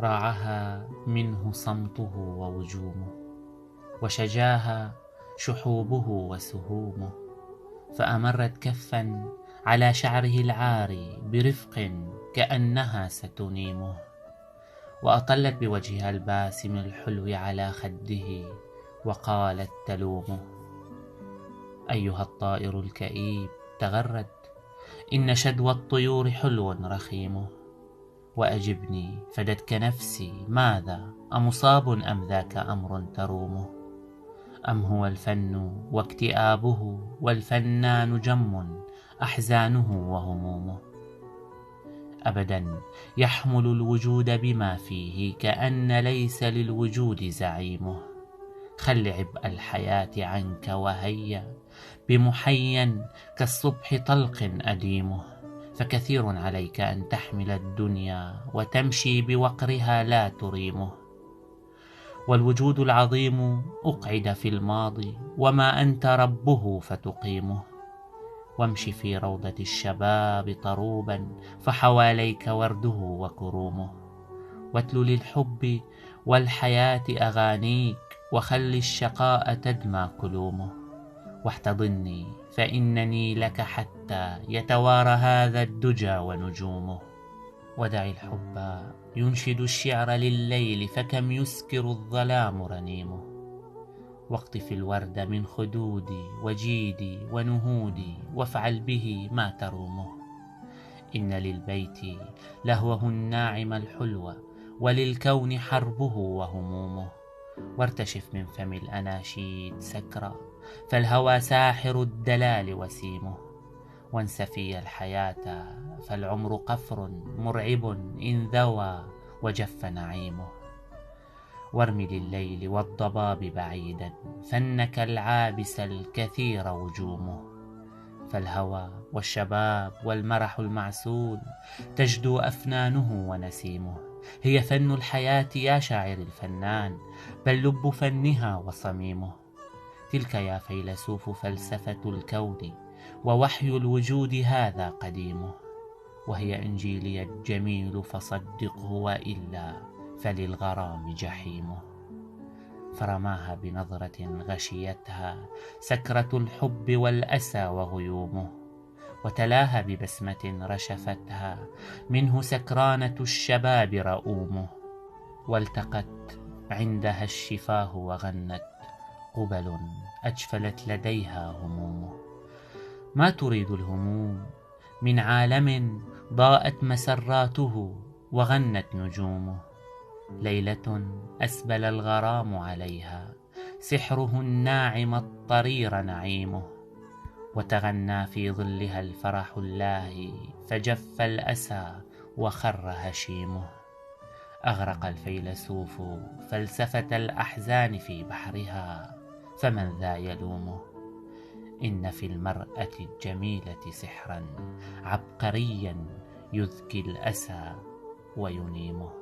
راعها منه صمته ووجومه، وشجاها شحوبه وسهومه، فأمرت كفا على شعره العاري برفق كأنها ستنيمه، وأطلت بوجهها الباسم الحلو على خده، وقالت تلومه: أيها الطائر الكئيب تغرد، إن شدوى الطيور حلو رخيمه، وأجبني فدتك نفسي، ماذا أمصاب أم ذاك أمر ترومه؟ أم هو الفن واكتئابه، والفنان جم أحزانه وهمومه؟ أبدا يحمل الوجود بما فيه، كأن ليس للوجود زعيمه. خل عبء الحياة عنك وهيا بمحيا كالصبح طلق أديمه، فكثير عليك أن تحمل الدنيا وتمشي بوقرها لا تريمه. والوجود العظيم أقعد في الماضي، وما أنت ربه فتقيمه. وامش في روضة الشباب طروبا، فحواليك ورده وكرومه. واتل للحب والحياة أغانيك، وخل الشقاء تدمى كلومه. واحتضني فإنني لك حتى يتوارى هذا الدجى ونجومه. ودع الحب ينشد الشعر لليل، فكم يسكر الظلام رنيمه. واقطف الورد من خدودي وجيدي ونهودي، وافعل به ما ترومه. إن للبيت لهوه الناعم الحلو، وللكون حربه وهمومه. وارتشف من فم الأناشيد سكرا، فالهوى ساحر الدلال وسيمه. وانسفي الحياة فالعمر قفر مرعب إن ذوى وجف نعيمه. وارم لليل والضباب بعيدا، فنك العابس الكثير وجومه. فالهوى والشباب والمرح المعسول تجدو أفنانه ونسيمه. هي فن الحياة يا شاعر الفنان، بل لب فنها وصميمه. تلك يا فيلسوف فلسفة الكون، ووحي الوجود هذا قديمه. وهي إنجيلي الجميل فصدقه، وإلا فللغرام جحيمه. فرماها بنظرة غشيتها سكرة الحب والأسى وغيومه، وتلاها ببسمة رشفتها منه سكرانة الشباب رؤومه. والتقت عندها الشفاه وغنت قبل أجفلت لديها همومه. ما تريد الهموم من عالم ضاءت مسراته وغنت نجومه. ليلة أسبل الغرام عليها، سحره الناعم الطرير نعيمه. وتغنى في ظلها الفرح اللاهي، فجف الأسى وخر هشيمه. أغرق الفيلسوف فلسفة الأحزان في بحرها، فمن ذا يلومه؟ إن في المرأة الجميلة سحرا عبقريا يذكي الأسى وينيمه.